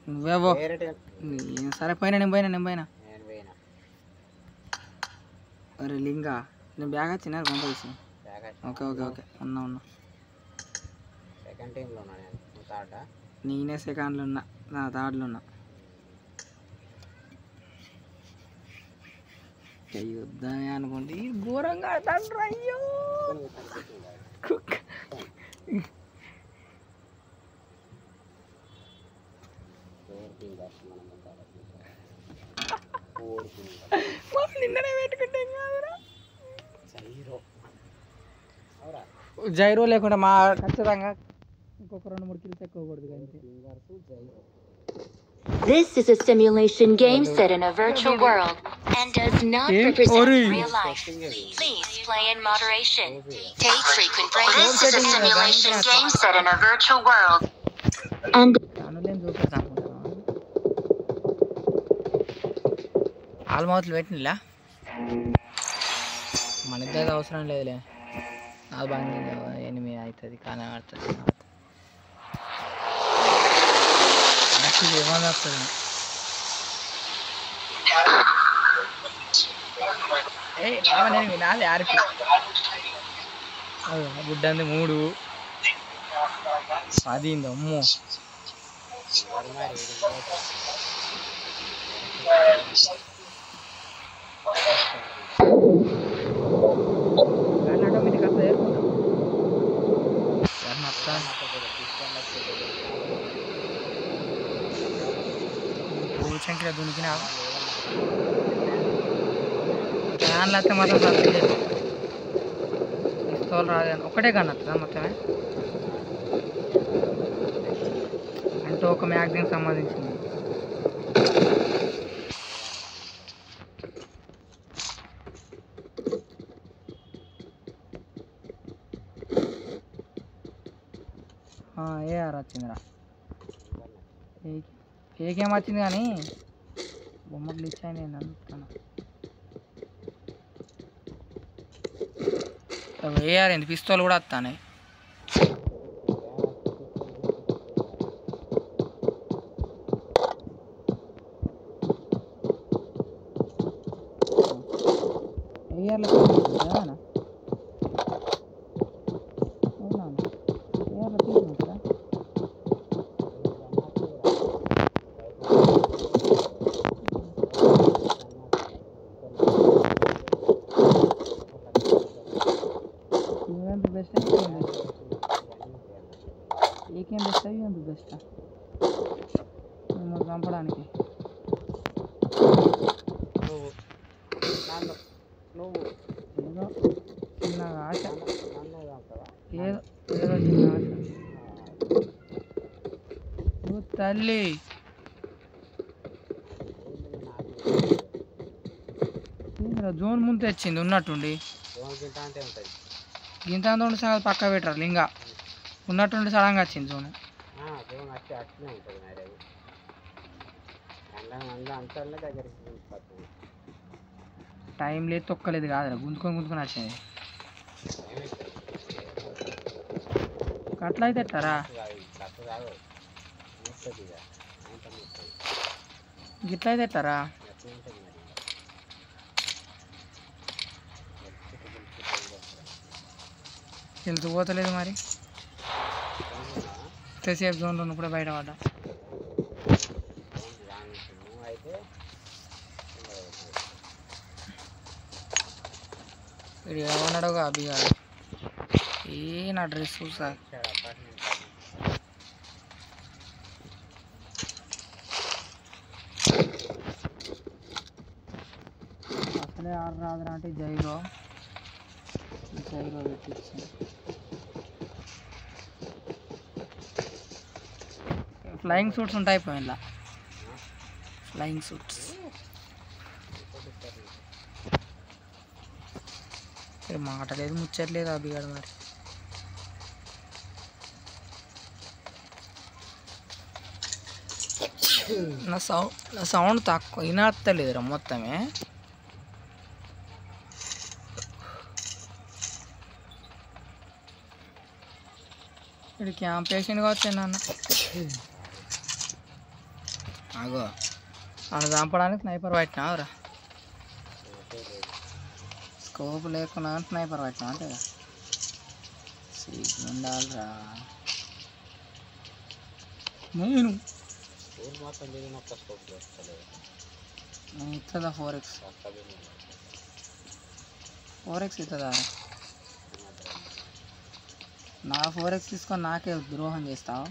నువ్వేవో సరే పోయినా నేను పోయినా అరే లింగా నేను బ్యాగ్ వచ్చిన కొంత తీసి ఓకే ఉన్నా నేనే సెకండ్లో ఉన్నా నా థర్డ్లో ఉన్నా యుద్ధమే అనుకోండి ఘోరంగా ఆడతాడు అయ్యో నిన్ననే పెట్టుకుంటాం కాదురా జైరో లేకుండా మా ఖచ్చితంగా ఇంకొక 2-3 కిల్స్ ఎక్కువ కొడుతుంది అంతే. This is a simulation game set in a virtual world and does not represent real life. Please play in moderation. Take frequent breaks. This is a simulation game set in a virtual world and ఆల్మౌత్లు పెట్టినలా మన ఇద్దరు అవసరం లేదులే అది బాగా 8 అవుతుంది కానీ ఆడుతుంది ఏమన్నా వస్తుంది నేను వినాలి ఆర్పి గుడ్డంది 3 10 అమ్మో ఆటోమేటిక్ వస్తుంది శంకర దునికినా ఫ్యాన్లు వస్తే మాత్రం పిస్తోల్ రాదు ఒకటే గన్ వస్తుందా మొత్తమే అంటే ఒక మ్యాగజైన్ సంబంధించింది ఏఆర్ వచ్చిందిరా ఏకేం వచ్చింది కానీ బొమ్మలు ఇచ్చాయి నేను అనుకుంటాను ఏఆర్ ఏంటి పిస్తోల్ కూడా వస్తానే ఏఆర్లో అవునా ఏఆర్లో తీసుకుంటారా బెస్ట్ ఏకేం బెస్ట్ అవి బెస్ట్ మిమ్మల్ని చంపడానికి ఏదో చిన్న ఆశ ఏదో చిన్న ఆశ తల్లి జోన్ ముందు తెచ్చింది ఉన్నట్టుండి గింత ఉండి సగం పక్క పెట్టరు లింగా ఉన్నట్టుండి సడన్గా వచ్చింది జోను టైం లేదు తొక్కలేదు కాదురా గుంజుకొని వచ్చింది అట్లా అయితే ఎట్టారా గిట్ల అయితే ఎట్టారా తెలిసిపోతలేదు మరి సేఫ్ జోన్లో ఉన్నప్పుడే బయటపడ్డా వీడు ఏమన్నాడుగా అభిగాడు నా డ్రెస్ చూసా అసలే ఆరు రాదురా అంటే జైలో పెట్టించింది ఫ్లయింగ్ సూట్స్ ఉంటాయి పోయినలా ఫ్లయింగ్ సూట్స్ మాట లేదు ముచ్చట్లేదు అభిగాడు మరి నా సౌండ్ తక్కువ వినత్తలేదురా మొత్తమే ఇక్కడ క్యాంప్ వేసింది కావచ్చు నాన్న అగో అని చంపడానికి స్నైపర్ పట్టినావురా స్కోప్ లేకున్నా స్నైపర్ పట్టినా అంటే ఉండాలిరా నేను ఇస్తుందా 4x ఇస్తుందా నా 4x తీసుకొని నాకే ద్రోహం చేస్తావు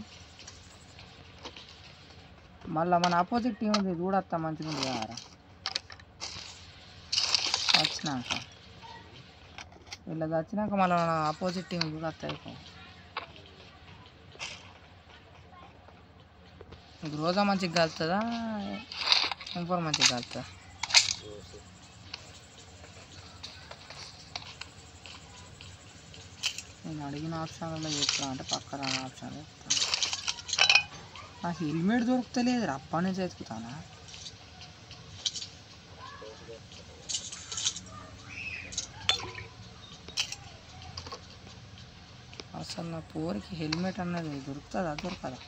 మళ్ళీ మన అపోజిట్ టీం ఉంది చూడత్తా మంచిగా ఉంది కదా వచ్చినాక వీళ్ళది వచ్చినాక మళ్ళీ మన అపోజిట్ టీం చూడత్తా అయిపో నీకు రోజా మంచిగా కలుతుందా ఇంకోర్ మంచిగా కలుతుందా నేను అడిగిన ఆప్షన్లలో చెప్తా అంటే పక్క రాని ఆప్షన్ చెప్తాను ఆ హెల్మెట్ దొరుకుతలేదు అప్పటి నుంచి వెతుకుతానా అసలు నా పోరికి హెల్మెట్ అన్నది దొరుకుతుందా దొరకదా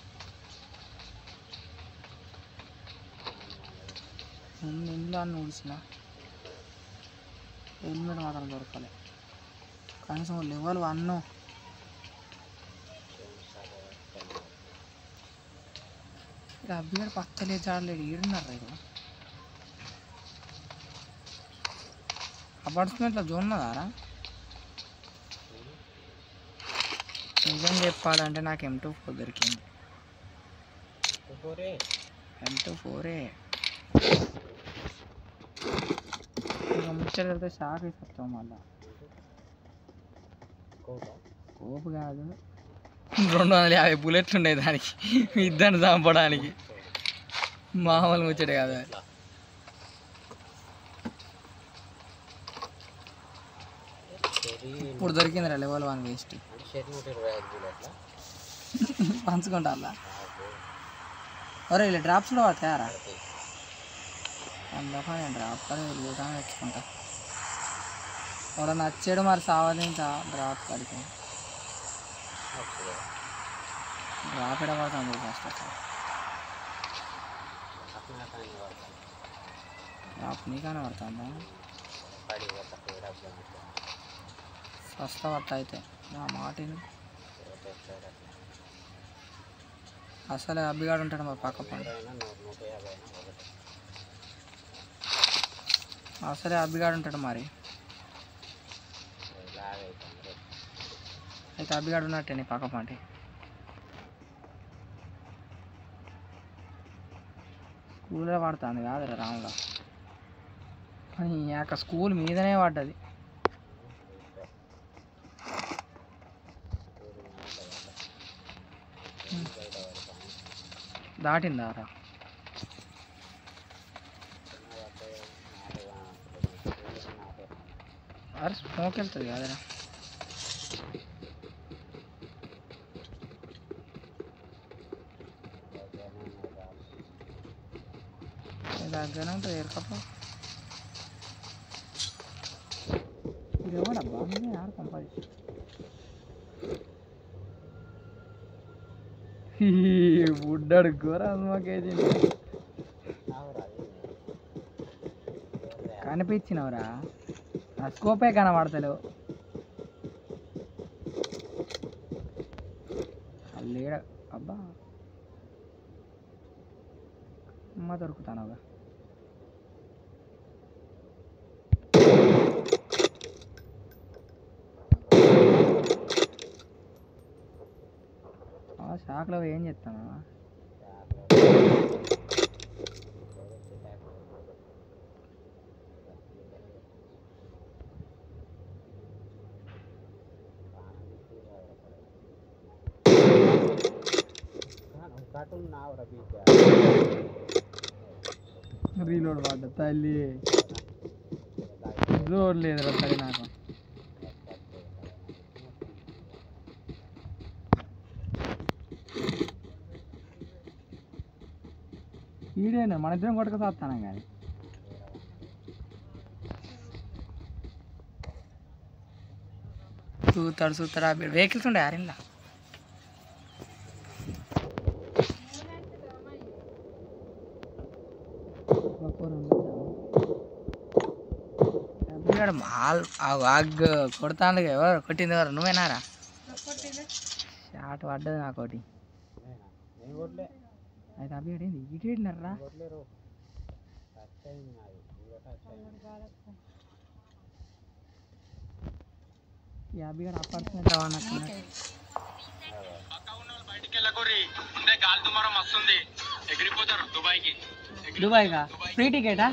ఇంట్లో అన్న ఊడిసిన హెల్మెట్ మాత్రం దొరకలే కనీసం లెవెల్ 1 అబ్బిగాడు పత్తలే చాడలేడు ఏడున్నారు రైతు అపార్ట్మెంట్లో చూడదారా నిజం చెప్పాలంటే నాకు M24 దొరికింది M24 ఇంకా ముచ్చట వెళ్తే షాక్ అయిపోతాం మళ్ళా కోపు కాదు 250 బుల్లెట్లు ఉన్నాయి దానికి ఇద్దరిని చంపడానికి మామూలు ముచ్చట కాదు ఇప్పుడు దొరికిందిరా లెవెల్ 1 వేస్ట్ పంచుకుంటా అరే ఇలా డ్రాప్స్లో పడతాయారా అందులో నేను డ్రాప్ కానీ వెళ్ళుతాను తెచ్చుకుంటా వాడు నచ్చాడు మరి సావది ఇంకా డ్రాప్ కడికి డ్రాప్ ఎడ పడుతుంది ఫస్ట్ డ్రాప్ నీకనే పడుతుందా ఫస్ట్ పట్ట అయితే నా మాటని అసలే అబ్బిగాడు ఉంటాడు మా పక్క పండు అసలే అబ్బిగాడు ఉంటాడు మరి అయితే అబ్బిగాడు ఉన్నట్టే నీ పక్క పంటి స్కూల్లో పడుతుంది కాదురా రాములా కానీ యాక స్కూల్ మీదనే పడ్డది దాటిందారా అరే స్మోక్ వెళ్తుంది కాదరా దగ్గర ఉంటుంది ఎరకప్ప ఇది ఎవడబ్బా ఆడ పంపాలి బుడ్డాడు ఘోర మాకేది కనిపించినవరా ఆ స్కోపే కనబడతలేవు లేడ అబ్బా అమ్మ దొరుకుతానవా షాక్లో ఏం చెప్తాను రీలోడ్ పడ్డ తల్లి జోడు లేదురా తల్లి నాకు ఈడేనా మన ఇద్దరం కొట్టుకు వస్తాను కానీ చూస్తాడా వెహికల్స్ ఉండే అరేలా అభిగాడు మాల్ వాగ్ కొడతాను ఎవరు కొట్టింది ఎవరు నువ్వేనారా షాట్ పడ్డది నాకోటి అయితే అభిగాడు ఏంది ఇటు వెళ్ళినారా ఈ అభిగాడు అపార్ట్మెంట్ అన్నట్టున్నాడు దుబాయ్గా ఫ్రీ టికెటా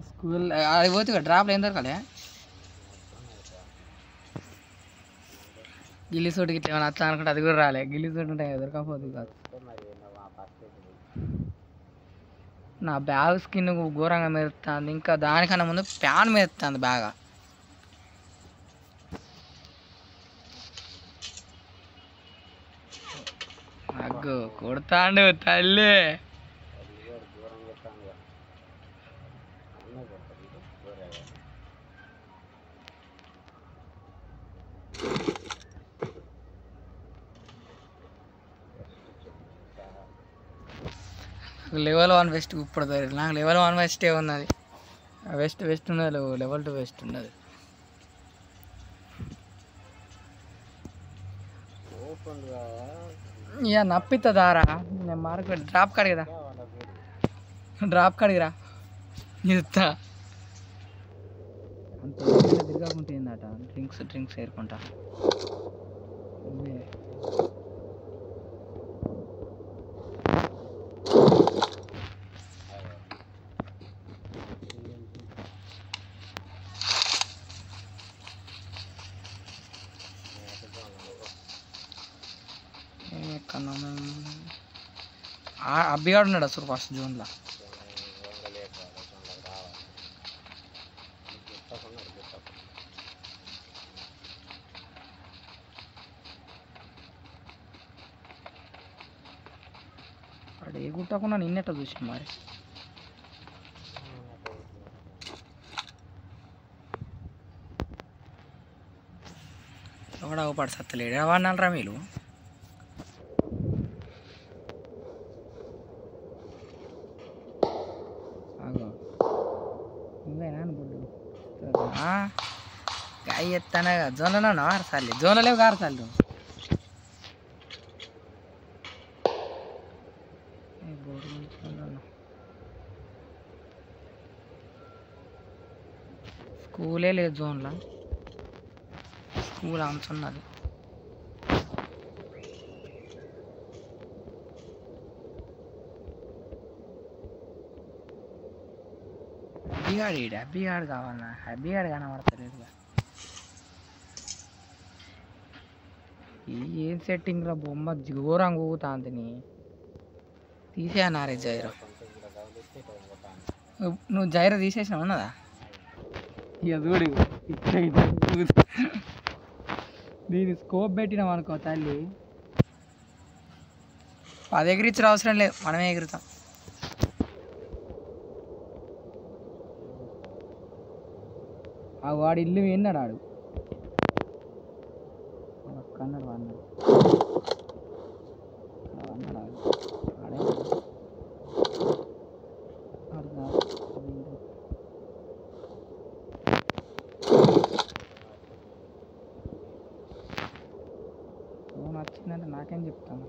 స్కూల్ అది పోతే డ్రాప్లో ఏం దొరకలే గిల్లి సూట్ గిట్ల ఏమైనా వచ్చా అనుకుంటే అది కూడా రాలే గిల్లి సూట్ ఉంటాయి దొరకపోతుంది కాదు నా బ్యాగ్ స్కిన్ ఘోరంగా మెరుస్తుంది ఇంకా దానికన్నా ముందు ప్యాన్ మెరుస్తుంది బాగా అగ్గు కొడతాండు తల్లి లెవెల్ 1 వెస్ట్ ఇప్పుడు నాకు లెవెల్ 1 వెస్టే ఉన్నది వెస్ట్ ఉన్నది లెవెల్ 2 వెస్ట్ ఉన్నది ఇక నప్పిస్తుందారా నేను మార్కెట్ డ్రాప్ కాడిగిరా ఇస్తా అంత తిరగకుంటే ఏందట డ్రింక్స్ ఏరుకుంటా అబ్బిగాడు ఉన్నాడు అసలు ఫస్ట్ జోన్లో వాడు ఏ గుట్టకుండా నిన్నెట్ట చూసి మరి ఎవడ అవపడి సత్తలేడు ఎవడన్నారా మీరు గాయ ఎత్తానే జోన్లో ఆరసాలి జోన్లో ఆరసాలి స్కూలే లేదు జోన్లో స్కూల్ అంచున్నది అబ్బిగాడు కావాలన్నా అబ్బిగాడు కనబడతలేదు ఏం సెట్టింగ్లో బొమ్మ ఘోరంగా ఊగుతాంతిని తీసేయనారే జైర నువ్వు జైర తీసేసినావు ఉన్నదా ఇక చూడు దీని స్కోప్ పెట్టినాం అనుకో తల్లి 10 ఎగిరించిన అవసరం లేదు మనమే ఎగురుతాం ఆ వాడు ఇల్లు విన్నాడు ఆడు అన్నాడు అన్నాడు ఆడే ఫోన్ వచ్చిందంటే నాకేం చెప్తాను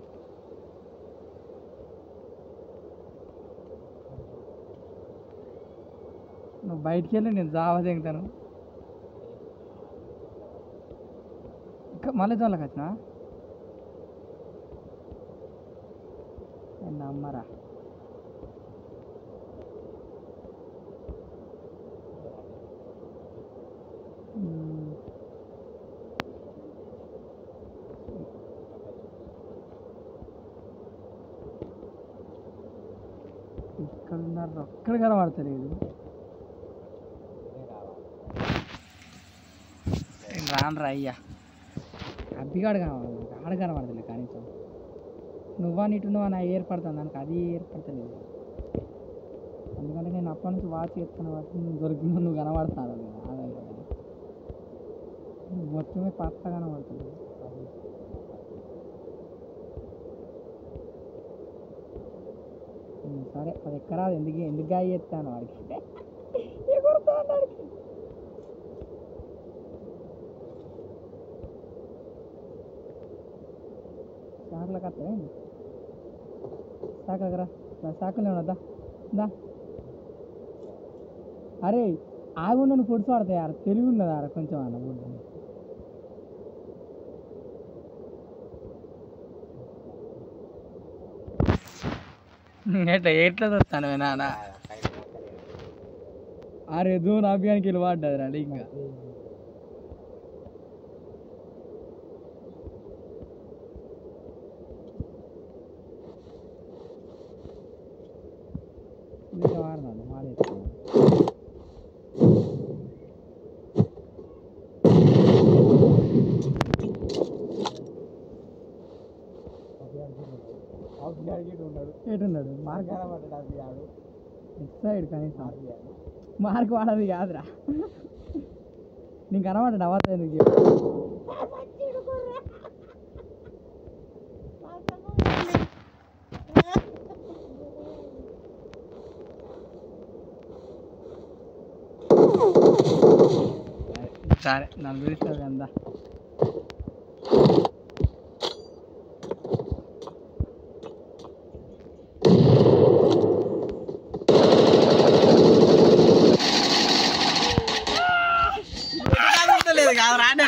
నువ్వు బయటికి వెళ్ళి నేను జావా దిగుతాను మళ్ళీ జోన్లోకి వచ్చినా నమ్మరా ఇక్కడ ఉన్నారు ఒక్కడ కనబడతలేదు రానురా అయ్యా అబ్బిగాడు కావాలి ఆడ కనబడతలేదు కనీసం నువ్వా నీటు నువ్వు నా ఏర్పడుతుంది దానికి అది ఏర్పడతలేదు ఎందుకంటే నేను అప్పటి నుంచి వాచ్ చేస్తాను వాటి దొరికిందో నువ్వు కనబడతాను మొత్తమే పచ్చగానే పడుతుంది. సరే అది ఎక్కరాదు, ఎందుకు గాయ చేస్తాను వాడికి ఎగురుతాను వాడికి. సాకులకు వస్తాయండి, సాకులకు రా, సాకులు ఏమన్నా దా. అరే ఆగు, నన్ను పొడిచి పడతాయి ఆడ, తెలివి ఉన్నది ఆడ కొంచెం అన్న గుడ్డ. ఎట్లా చూస్తాను నాన్న. అరే దూరం అభియానికి వెళ్ళి పడ్డది రండి ఇంకా. ఇంకా వాడదాను వాడేస్తాను. ఎటున్నాడు మార్క్ ఇటు సైడ్ కనీసం మార్క్ వాడది కాదురా. నీకు కనబడ్డా అవత ఎందుకు చెప్పు. సరే నన్ను చూస్తుంది అందా.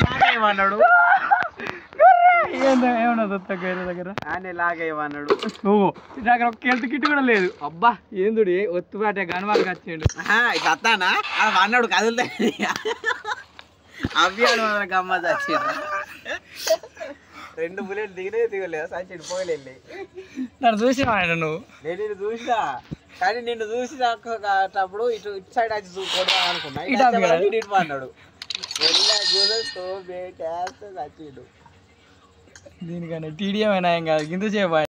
లాగేయమన్నాడు, ఏమన్నా దొత్త గైరు దగ్గర ఆయన లాగేయమన్నాడు. నువ్వు దగ్గర ఒక హెల్త్ కిట్ కూడా లేదు. అబ్బా ఏందుడి ఒత్తుబాటే గనవాళ్ళకి వచ్చిండు. ఇట్లా వస్తానా అది అన్నాడు కదులుతాయి. అవ్వాడు మాత్రం గమ్మత్ వచ్చిండు. 2 బుల్లెట్ దిగలేదు సచిన్ పోయలే. నన్ను చూసినా నువ్వు. నేను నిన్ను చూసినా, కానీ నిన్ను చూసినప్పుడు ఇటు సైడ్ వచ్చి చూసుకోవడం అనుకున్నా. ఇటు అన్నాడు దీనికన్నా టీడీఎం అయినా ఏం కాదు, గింత చేయ